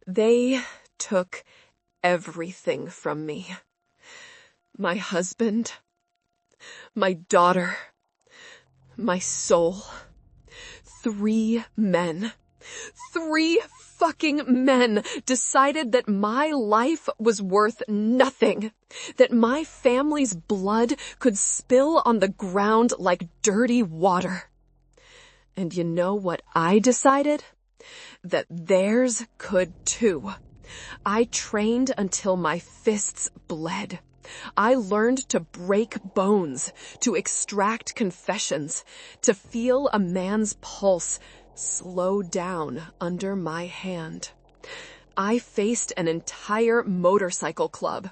They took everything from me. My husband, my daughter, my soul. 3 men. 3 fucking men decided that my life was worth nothing, that my family's blood could spill on the ground like dirty water. And you know what I decided? That theirs could too. I trained until my fists bled. I learned to break bones, to extract confessions, to feel a man's pulse slow down under my hand. I faced an entire motorcycle club,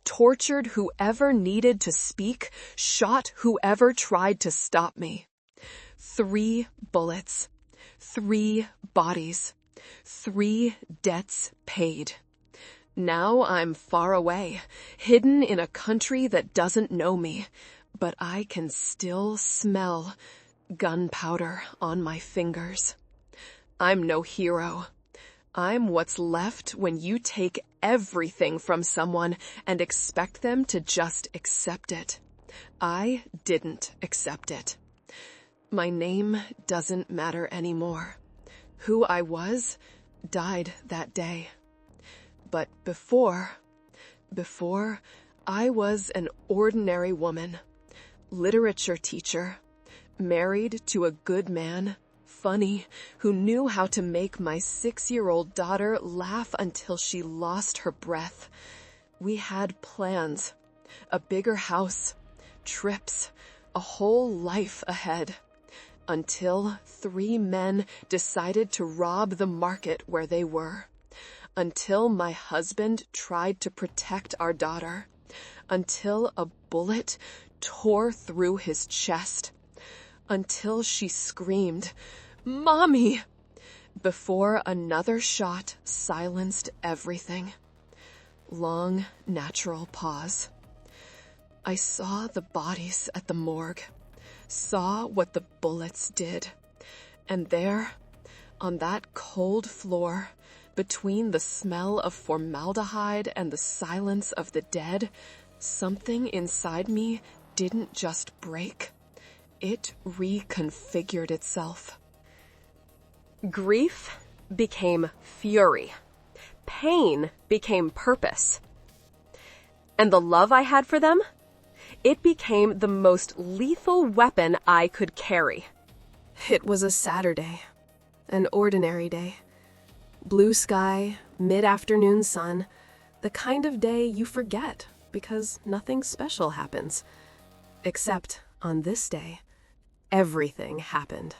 tortured whoever needed to speak, shot whoever tried to stop me. 3 bullets, 3 bodies, 3 debts paid. Now I'm far away, hidden in a country that doesn't know me, but I can still smell gunpowder on my fingers. I'm no hero. I'm what's left when you take everything from someone and expect them to just accept it. I didn't accept it. My name doesn't matter anymore. Who I was died that day. But before, I was an ordinary woman, literature teacher, married to a good man, funny, who knew how to make my 6-year-old daughter laugh until she lost her breath. We had plans, a bigger house, trips, a whole life ahead. Until 3 men decided to rob the market where they were. Until my husband tried to protect our daughter. Until a bullet tore through his chest. Until she screamed, "Mommy!" before another shot silenced everything. Long, natural pause. I saw the bodies at the morgue. Saw what the bullets did. And there, on that cold floor, between the smell of formaldehyde and the silence of the dead, something inside me didn't just break. It reconfigured itself. Grief became fury. Pain became purpose. And the love I had for them? It became the most lethal weapon I could carry. It was a Saturday, an ordinary day. Blue sky, mid-afternoon sun, the kind of day you forget because nothing special happens. Except on this day, everything happened.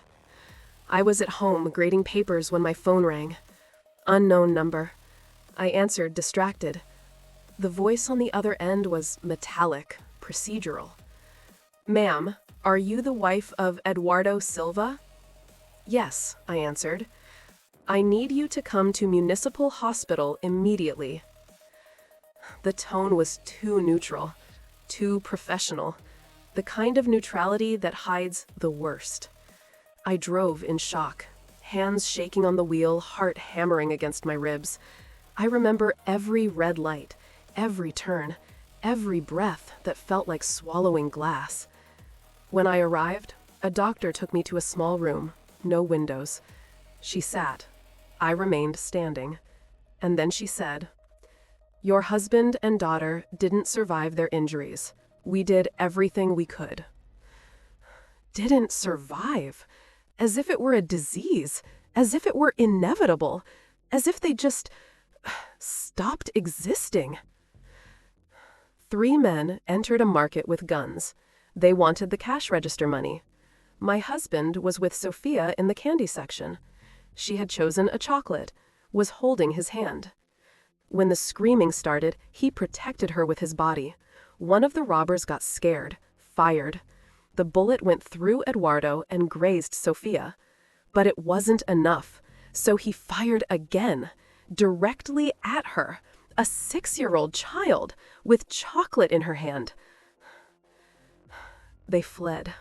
I was at home grading papers when my phone rang. Unknown number. I answered, distracted. The voice on the other end was metallic, procedural. "Ma'am, are you the wife of Eduardo Silva?" "Yes," I answered. "I need you to come to Municipal Hospital immediately." The tone was too neutral, too professional, the kind of neutrality that hides the worst. I drove in shock, hands shaking on the wheel, heart hammering against my ribs. I remember every red light, every turn, every breath that felt like swallowing glass. When I arrived, a doctor took me to a small room, no windows. She sat. I remained standing. And then she said, "Your husband and daughter didn't survive their injuries. We did everything we could." Didn't survive? As if it were a disease, as if it were inevitable, as if they just stopped existing. 3 men entered a market with guns. They wanted the cash register money. My husband was with Sophia in the candy section. She had chosen a chocolate, was holding his hand. When the screaming started, he protected her with his body. One of the robbers got scared, fired. The bullet went through Eduardo and grazed Sophia. But it wasn't enough, so he fired again, directly at her, a 6-year-old child with chocolate in her hand. They fled.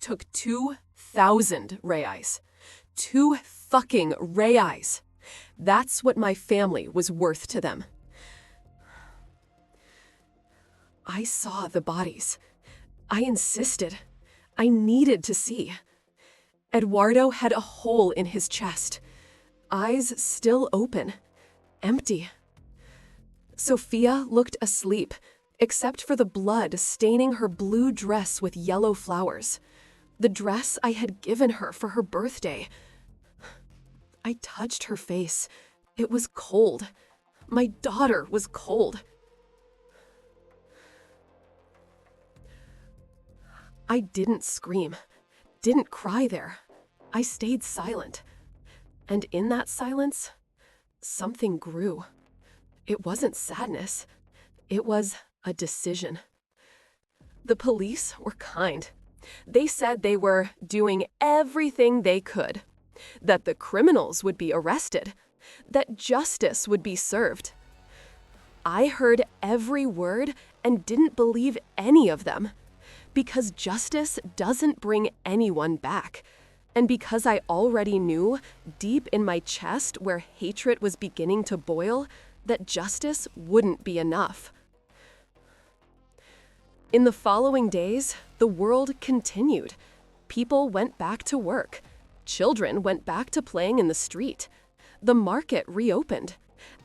Took 2,000 reais. 2 fucking reais. That's what my family was worth to them. I saw the bodies. I insisted. I needed to see. Eduardo had a hole in his chest. Eyes still open. Empty. Sophia looked asleep, except for the blood staining her blue dress with yellow flowers. The dress I had given her for her birthday. I touched her face. It was cold. My daughter was cold. I didn't scream, didn't cry there. I stayed silent. And in that silence, something grew. It wasn't sadness. It was a decision. The police were kind. They said they were doing everything they could, that the criminals would be arrested, that justice would be served. I heard every word and didn't believe any of them, because justice doesn't bring anyone back, and because I already knew, deep in my chest where hatred was beginning to boil, that justice wouldn't be enough. In the following days, the world continued. People went back to work. Children went back to playing in the street. The market reopened,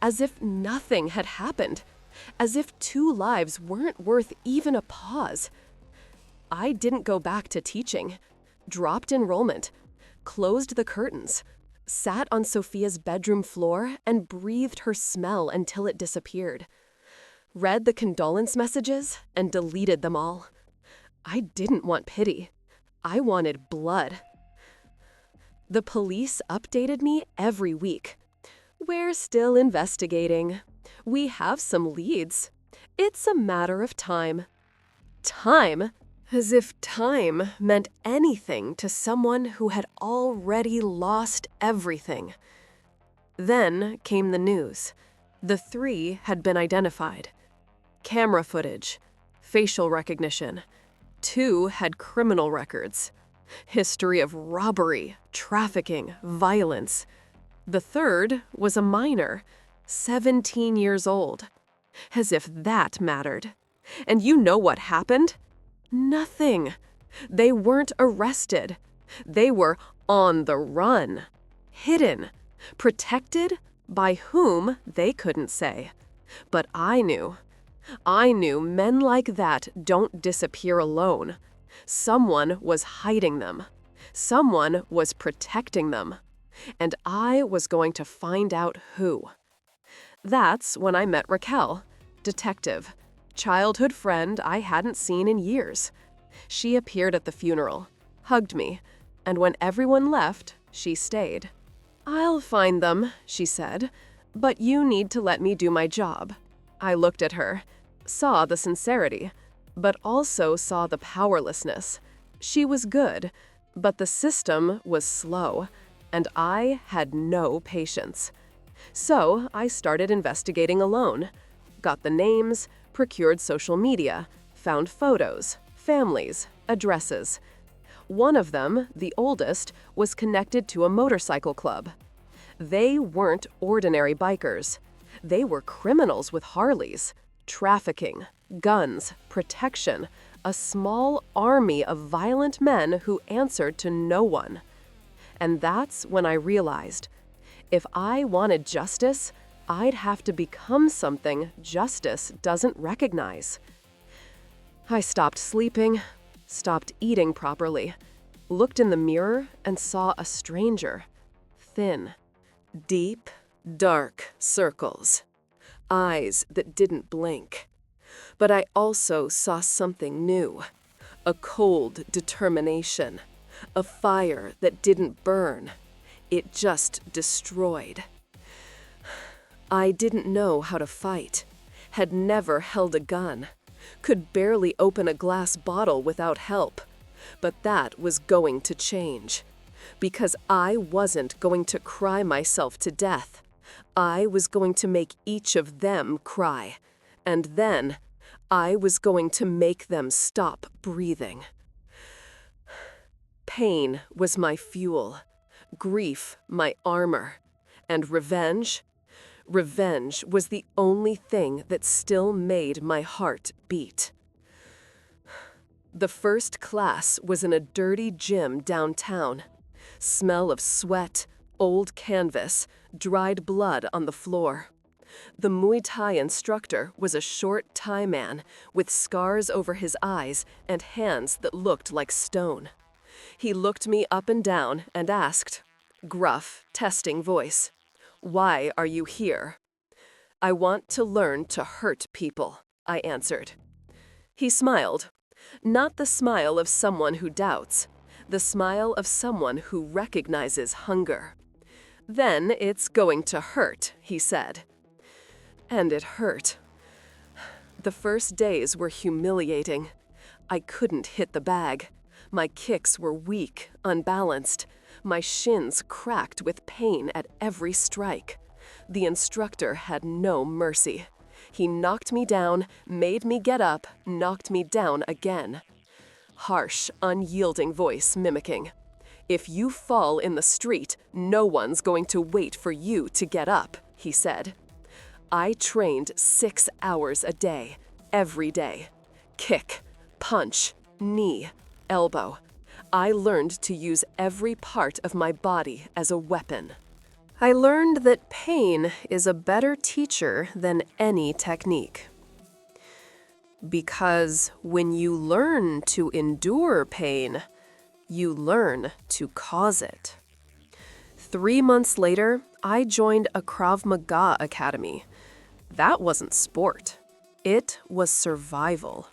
as if nothing had happened, as if 2 lives weren't worth even a pause. I didn't go back to teaching, dropped enrollment, closed the curtains, sat on Sophia's bedroom floor and breathed her smell until it disappeared. Read the condolence messages and deleted them all. I didn't want pity. I wanted blood. The police updated me every week. We're still investigating. We have some leads. It's a matter of time. Time? As if time meant anything to someone who had already lost everything. Then came the news. The 3 had been identified. Camera footage, facial recognition. 2 had criminal records. History of robbery, trafficking, violence. The 3rd was a minor, 17 years old. As if that mattered. And you know what happened? Nothing. They weren't arrested. They were on the run, hidden, protected by whom they couldn't say. But I knew. I knew men like that don't disappear alone. Someone was hiding them. Someone was protecting them. And I was going to find out who. That's when I met Raquel, detective, childhood friend I hadn't seen in years. She appeared at the funeral, hugged me, and when everyone left, she stayed. "I'll find them," she said, "but you need to let me do my job." I looked at her, saw the sincerity, but also saw the powerlessness. She was good, but the system was slow, and I had no patience. So I started investigating alone, got the names, procured social media, found photos, families, addresses. One of them, the oldest, was connected to a motorcycle club. They weren't ordinary bikers. They were criminals with Harleys, trafficking, guns, protection, a small army of violent men who answered to no one. And that's when I realized, if I wanted justice, I'd have to become something justice doesn't recognize. I stopped sleeping, stopped eating properly, looked in the mirror and saw a stranger. Thin, deep, dark circles. Eyes that didn't blink. But I also saw something new. A cold determination. A fire that didn't burn. It just destroyed. I didn't know how to fight. Had never held a gun. Could barely open a glass bottle without help. But that was going to change. Because I wasn't going to cry myself to death. I was going to make each of them cry. And then, I was going to make them stop breathing. Pain was my fuel. Grief my armor. And revenge? Revenge was the only thing that still made my heart beat. The first class was in a dirty gym downtown. Smell of sweat, old canvas, dried blood on the floor. The Muay Thai instructor was a short Thai man with scars over his eyes and hands that looked like stone. He looked me up and down and asked, gruff, testing voice, "Why are you here?" "I want to learn to hurt people," I answered. He smiled. Not the smile of someone who doubts, the smile of someone who recognizes hunger. "Then it's going to hurt," he said. And it hurt. The first days were humiliating. I couldn't hit the bag. My kicks were weak, unbalanced. My shins cracked with pain at every strike. The instructor had no mercy. He knocked me down, made me get up, knocked me down again. Harsh, unyielding voice mimicking, "If you fall in the street, no one's going to wait for you to get up," he said. I trained 6 hours a day, every day. Kick, punch, knee, elbow. I learned to use every part of my body as a weapon. I learned that pain is a better teacher than any technique. Because when you learn to endure pain, you learn to cause it. 3 months later, I joined a Krav Maga academy. That wasn't sport. It was survival.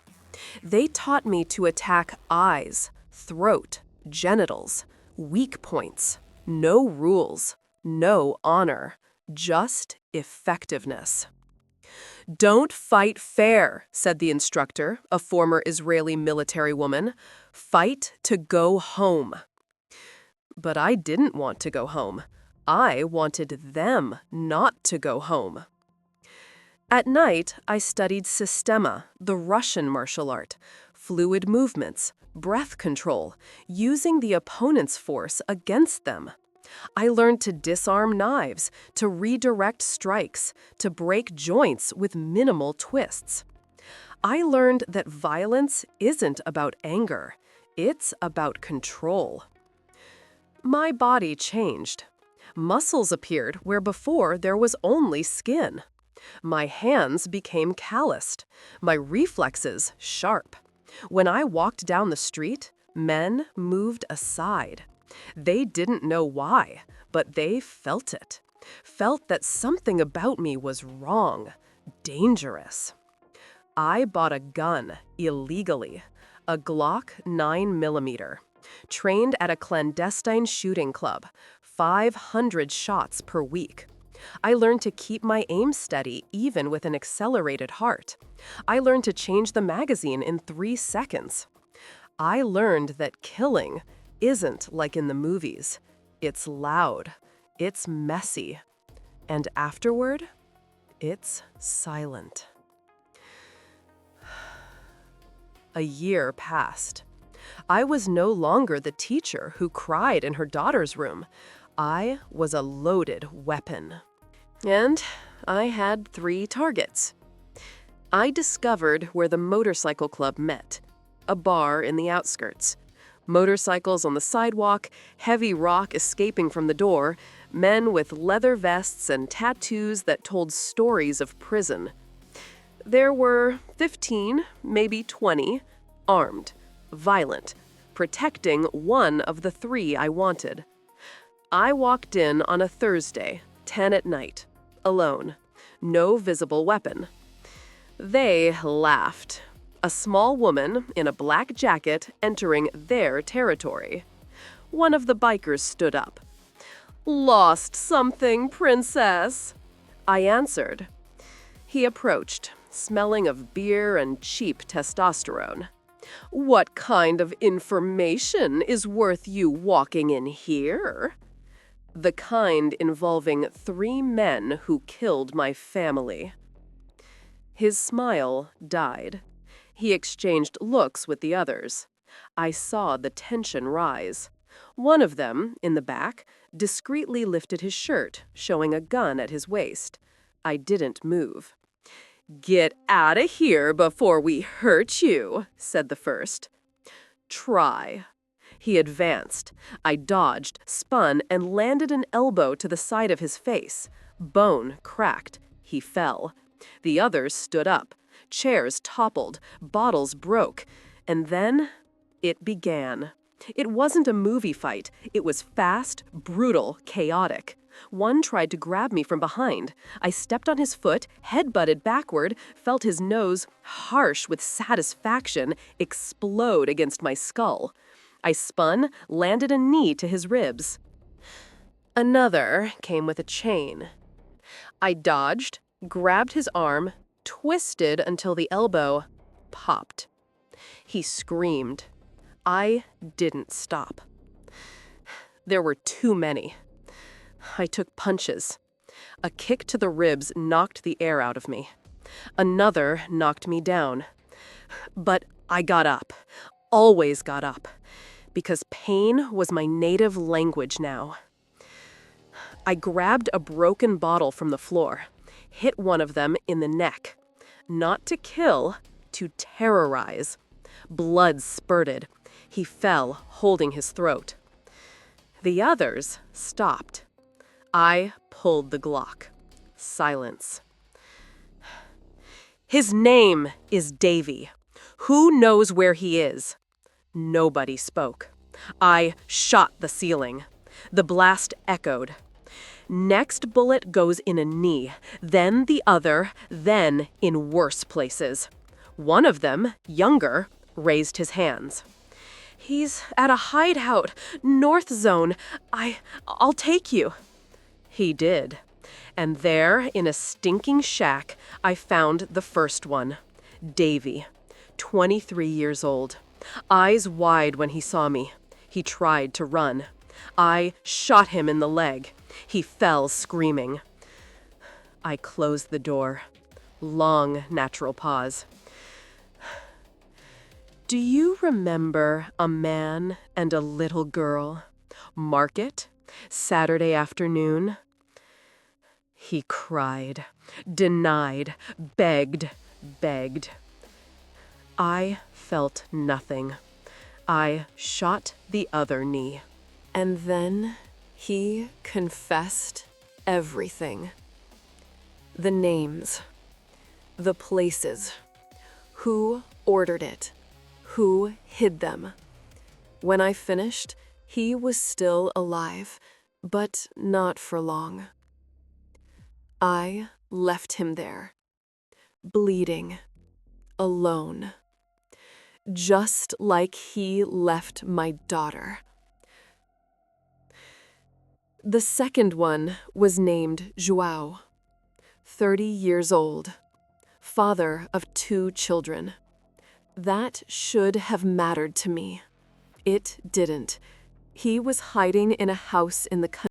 They taught me to attack eyes, throat, genitals, weak points. No rules, no honor, just effectiveness. "Don't fight fair," said the instructor, a former Israeli military woman. "Fight to go home." But I didn't want to go home. I wanted them not to go home. At night, I studied Sistema, the Russian martial art, fluid movements, breath control, using the opponent's force against them. I learned to disarm knives, to redirect strikes, to break joints with minimal twists. I learned that violence isn't about anger, it's about control. My body changed. Muscles appeared where before there was only skin. My hands became calloused, my reflexes sharp. When I walked down the street, men moved aside. They didn't know why, but they felt it. Felt that something about me was wrong, dangerous. I bought a gun illegally, a Glock 9mm, trained at a clandestine shooting club, 500 shots per week. I learned to keep my aim steady even with an accelerated heart. I learned to change the magazine in 3 seconds. I learned that killing isn't like in the movies. It's loud, it's messy, and afterward, it's silent. A year passed. I was no longer the teacher who cried in her daughter's room. I was a loaded weapon. And I had 3 targets. I discovered where the motorcycle club met, a bar in the outskirts. Motorcycles on the sidewalk, heavy rock escaping from the door, men with leather vests and tattoos that told stories of prison. There were 15, maybe 20, armed, violent, protecting one of the 3 I wanted. I walked in on a Thursday, 10 at night, alone, no visible weapon. They laughed. A small woman in a black jacket entering their territory. One of the bikers stood up. "Lost something, princess?" I answered. He approached, smelling of beer and cheap testosterone. "What kind of information is worth you walking in here?" "The kind involving 3 men who killed my family." His smile died. He exchanged looks with the others. I saw the tension rise. One of them, in the back, discreetly lifted his shirt, showing a gun at his waist. I didn't move. "Get out of here before we hurt you," said the first. "Try." He advanced. I dodged, spun, and landed an elbow to the side of his face. Bone cracked. He fell. The others stood up. Chairs toppled. Bottles broke. And then it began. It wasn't a movie fight. It was fast, brutal, chaotic. One tried to grab me from behind. I stepped on his foot, head-butted backward, felt his nose, harsh with satisfaction, explode against my skull. I spun, landed a knee to his ribs. Another came with a chain. I dodged, grabbed his arm, twisted until the elbow popped. He screamed. I didn't stop. There were too many. I took punches. A kick to the ribs knocked the air out of me. Another knocked me down. But I got up, always got up, because pain was my native language now. I grabbed a broken bottle from the floor, hit one of them in the neck. Not to kill, to terrorize. Blood spurted. He fell, holding his throat. The others stopped. I pulled the Glock. Silence. "His name is Davy. Who knows where he is?" Nobody spoke. I shot the ceiling. The blast echoed. Next bullet goes in a knee, then the other, then in worse places. One of them, younger, raised his hands. "He's at a hideout, North Zone. I'll take you." He did. And there, in a stinking shack, I found the first one, Davy, 23 years old. Eyes wide when he saw me. He tried to run. I shot him in the leg. He fell screaming. I closed the door. Long, natural pause. "Do you remember a man and a little girl? Market? Saturday afternoon?" He cried, denied, begged. I felt nothing. I shot the other knee. And then he confessed everything. The names, the places, who ordered it, who hid them. When I finished, he was still alive, but not for long. I left him there, bleeding, alone, just like he left my daughter. The second one was named João, 30 years old, father of 2 children. That should have mattered to me. It didn't. He was hiding in a house in the country.